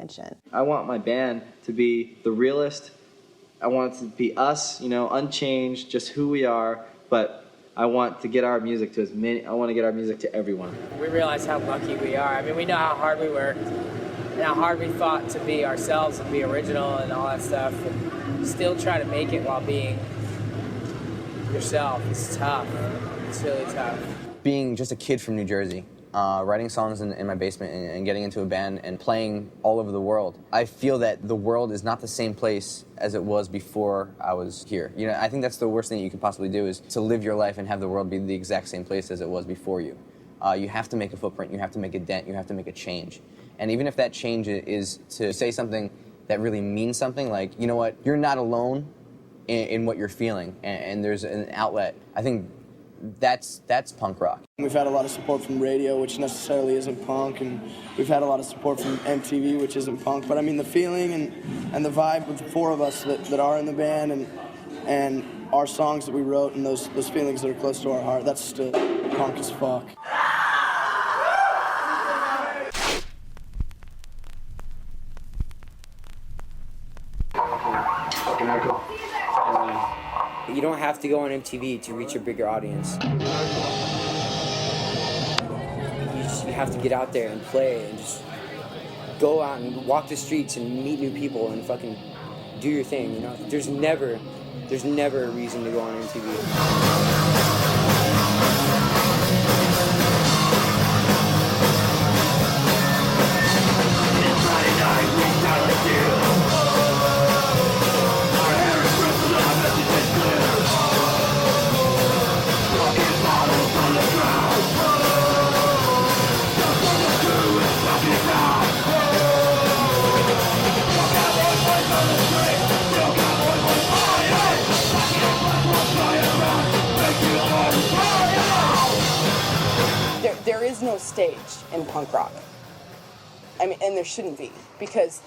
attention. I want my band to be the realest. I want it to be us, unchanged, just who we are, but I want to get our music to I want to get our music to everyone. We realize how lucky we are. I mean, we know how hard we worked and how hard we fought to be ourselves and be original and all that stuff, and still try to make it while being yourself. It's tough. It's really tough. Being just a kid from New Jersey, writing songs in my basement and getting into a band and playing all over the world, I feel that the world is not the same place as it was before I was here. I think that's the worst thing you could possibly do, is to live your life and have the world be the exact same place as it was before you. You have to make a footprint, you have to make a dent, you have to make a change. And even if that change is to say something that really means something, like, you know what, you're not alone in what you're feeling, and there's an outlet, I think that's punk rock. We've had a lot of support from radio, which necessarily isn't punk, and we've had a lot of support from MTV, which isn't punk. But I mean, the feeling and the vibe with the four of us that are in the band, and our songs that we wrote, and those feelings that are close to our heart, that's still punk as fuck. You don't have to go on MTV to reach a bigger audience. You have to get out there and play and just go out and walk the streets and meet new people and fucking do your thing, There's never a reason to go on MTV. There is no stage in punk rock. I mean, and there shouldn't be, because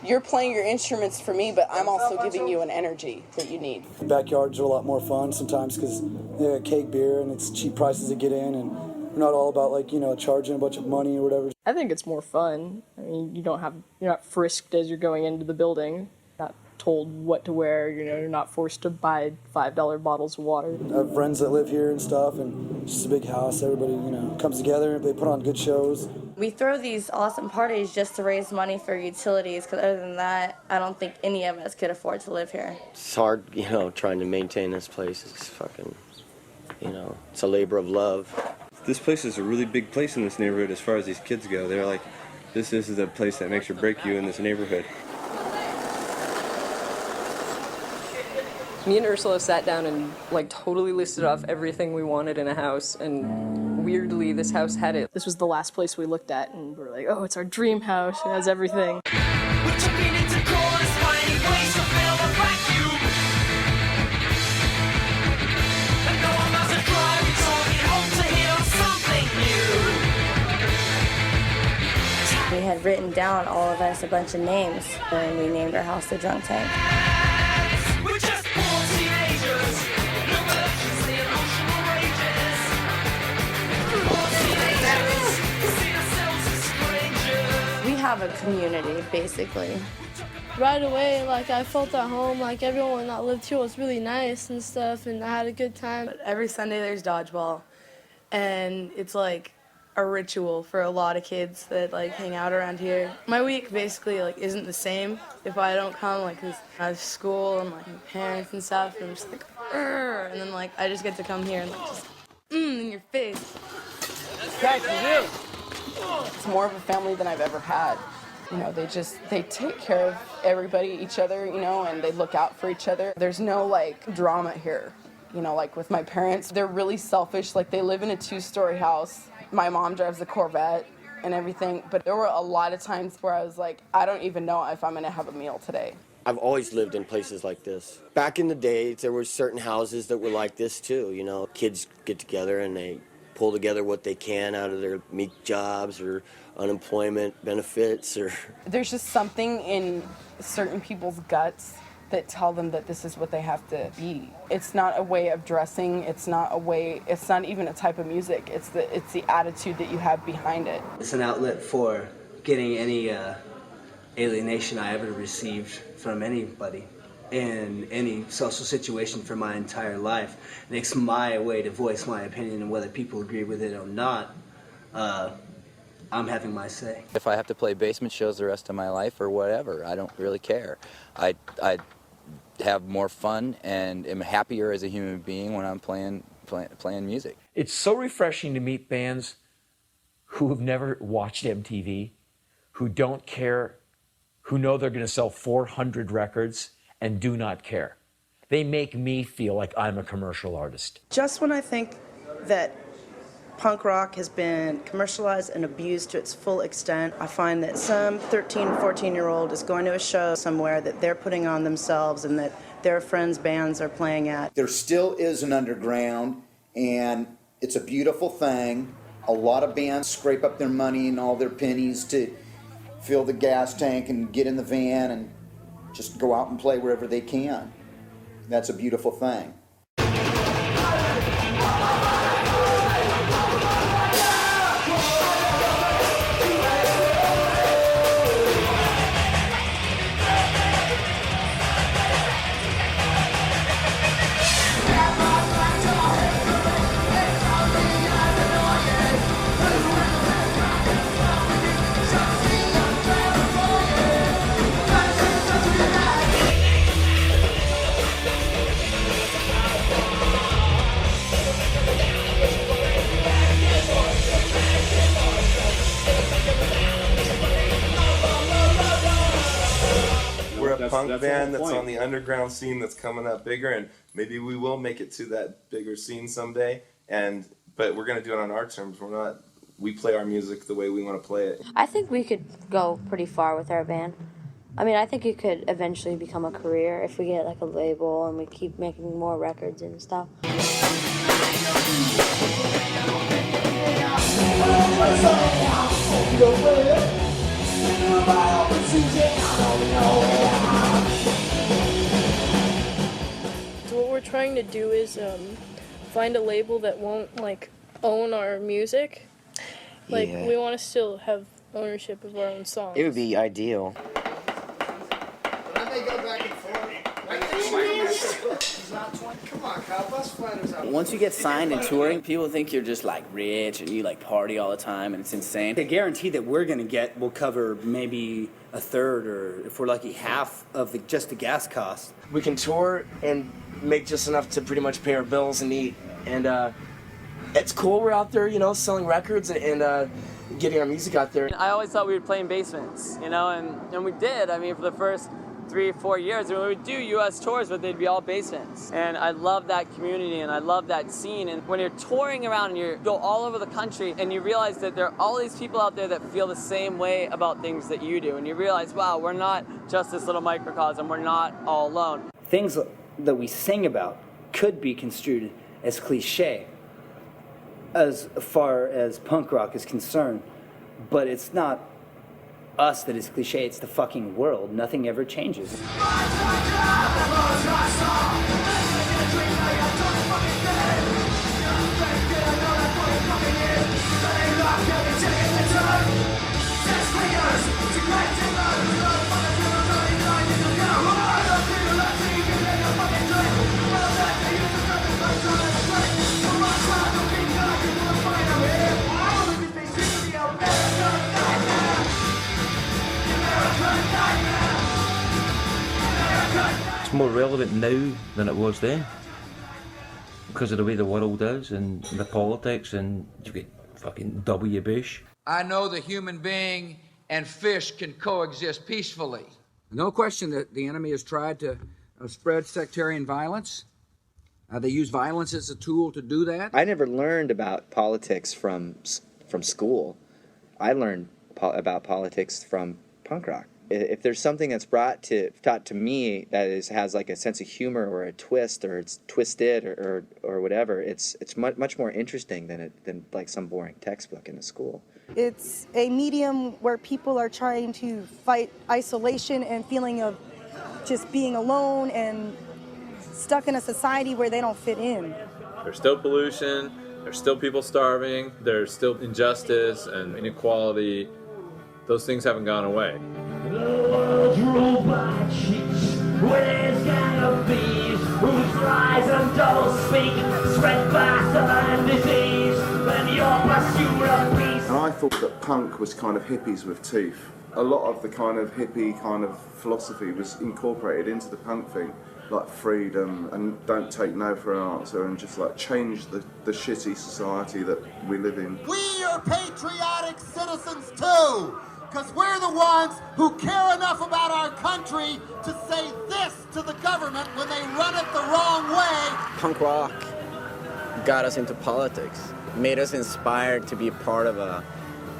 you're playing your instruments for me, but I'm also giving you an energy that you need. Backyards are a lot more fun sometimes because they got cake beer and it's cheap prices to get in, and we're not all about charging a bunch of money or whatever. I think it's more fun. I mean, you're not frisked as you're going into the building, not told what to wear, you're not forced to buy $5 bottles of water. I have friends that live here and stuff, and it's just a big house. Everybody, comes together. They put on good shows. We throw these awesome parties just to raise money for utilities, because other than that, I don't think any of us could afford to live here. It's hard, trying to maintain this place. It's fucking, it's a labor of love. This place is a really big place in this neighborhood as far as these kids go. They're like, this is a place that makes or break you in this neighborhood. Me and Ursula sat down and totally listed off everything we wanted in a house, and weirdly this house had it. This was the last place we looked at, and we were like, oh, it's our dream house, it has everything. We're jumping into chorus, finding ways to fill the vacuum. And no one has a drive, we're talking home to hear something new. We had written down, all of us, a bunch of names, and we named our house the Drunk Tank. We're just poor teenagers. No mercy and emotional rages. Poor teenagers. See ourselves as strangers. We have a community, basically. Right away, I felt at home, everyone that lived here was really nice and stuff, and I had a good time. But every Sunday there's dodgeball, and it's a ritual for a lot of kids that hang out around here. My week basically isn't the same if I don't come, because I have school and my parents and stuff, and I'm just Urgh! And then I just get to come here and just in your face. Yeah, for real. It's more of a family than I've ever had. They take care of everybody, each other, and they look out for each other. There's no drama here. With my parents, they're really selfish. They live in a 2-story house. My mom drives a Corvette and everything, but there were a lot of times where I was I don't even know if I'm gonna have a meal today. I've always lived in places like this. Back in the day, there were certain houses that were like this too, Kids get together and they pull together what they can out of their meat jobs or unemployment benefits or... There's just something in certain people's guts that tell them that this is what they have to be. It's not a way of dressing, it's not even a type of music, it's the attitude that you have behind it. It's an outlet for getting alienation I ever received from anybody in any social situation for my entire life. And it's my way to voice my opinion, and whether people agree with it or not, I'm having my say. If I have to play basement shows the rest of my life or whatever, I don't really care. I have more fun and am happier as a human being when I'm playing music. It's so refreshing to meet bands who have never watched MTV, who don't care, who know they're going to sell 400 records and do not care. They make me feel like I'm a commercial artist. Just when I think that punk rock has been commercialized and abused to its full extent, I find that some 13, 14-year-old is going to a show somewhere that they're putting on themselves and that their friends' bands are playing at. There still is an underground, and it's a beautiful thing. A lot of bands scrape up their money and all their pennies to fill the gas tank and get in the van and just go out and play wherever they can. That's a beautiful thing. Punk band that's on the underground scene that's coming up bigger, and maybe we will make it to that bigger scene someday. But we're gonna do it on our terms. We play our music the way we want to play it. I think we could go pretty far with our band. I mean, I think it could eventually become a career if we get like a label and we keep making more records and stuff. So what we're trying to do is find a label that won't like own our music. Like we want to still have ownership of our own songs. It would be ideal. Once you get signed and touring, people think you're just like rich and you like party all the time, and it's insane. The guarantee that we're gonna get will cover maybe a third, or if we're lucky, half of just the gas costs. We can tour and make just enough to pretty much pay our bills and eat, and it's cool. We're out there, selling records and getting our music out there. I always thought we would play in basements, and we did. I mean, for the first 3 or 4 years, and we would do U.S. tours, but they'd be all basements. And I love that community, and I love that scene. And when you're touring around and you go all over the country, and you realize that there are all these people out there that feel the same way about things that you do, and you realize, wow, we're not just this little microcosm, we're not all alone. Things that we sing about could be construed as cliche as far as punk rock is concerned, but it's not us that is cliche, it's the fucking world. Nothing ever changes. It's more relevant now than it was then because of the way the world is and the politics, and you get fucking W. Bush. I know the human being and fish can coexist peacefully. No question that the enemy has tried to spread sectarian violence. They use violence as a tool to do that. I never learned about politics from school. I learned about politics from punk rock. If there's something that's taught to me that has like a sense of humor or a twist, or it's twisted or whatever, it's much more interesting than like some boring textbook in a school. It's a medium where people are trying to fight isolation and feeling of just being alone and stuck in a society where they don't fit in. There's still pollution, there's still people starving, there's still injustice and inequality. Those things haven't gone away. punk was kind of hippies with teeth. A lot of the kind of hippie kind of philosophy was incorporated into the punk thing, like freedom and don't take no for an answer, and just like change the shitty society that we live in. We are patriotic citizens too, because we're the ones who care enough about our country to say this to the government when they run it the wrong way. Punk rock got us into politics, made us inspired to be part of a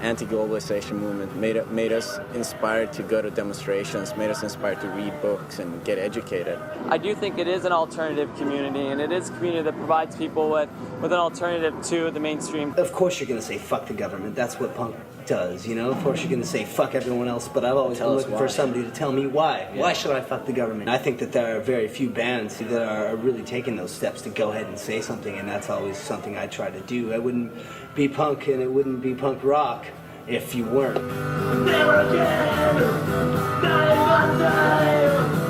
anti-globalization movement, made us inspired to go to demonstrations, made us inspired to read books and get educated. I do think it is an alternative community, and it is a community that provides people with an alternative to the mainstream. Of course you're going to say fuck the government. That's what punk does, you know? Of course you're going to say fuck everyone else, but I've always been looking for somebody to tell me why. Yeah. Why should I fuck the government? I think that there are very few bands that are really taking those steps to go ahead and say something, and that's always something I try to do. I wouldn't be punk and it wouldn't be punk rock if you weren't. Never again, time on time.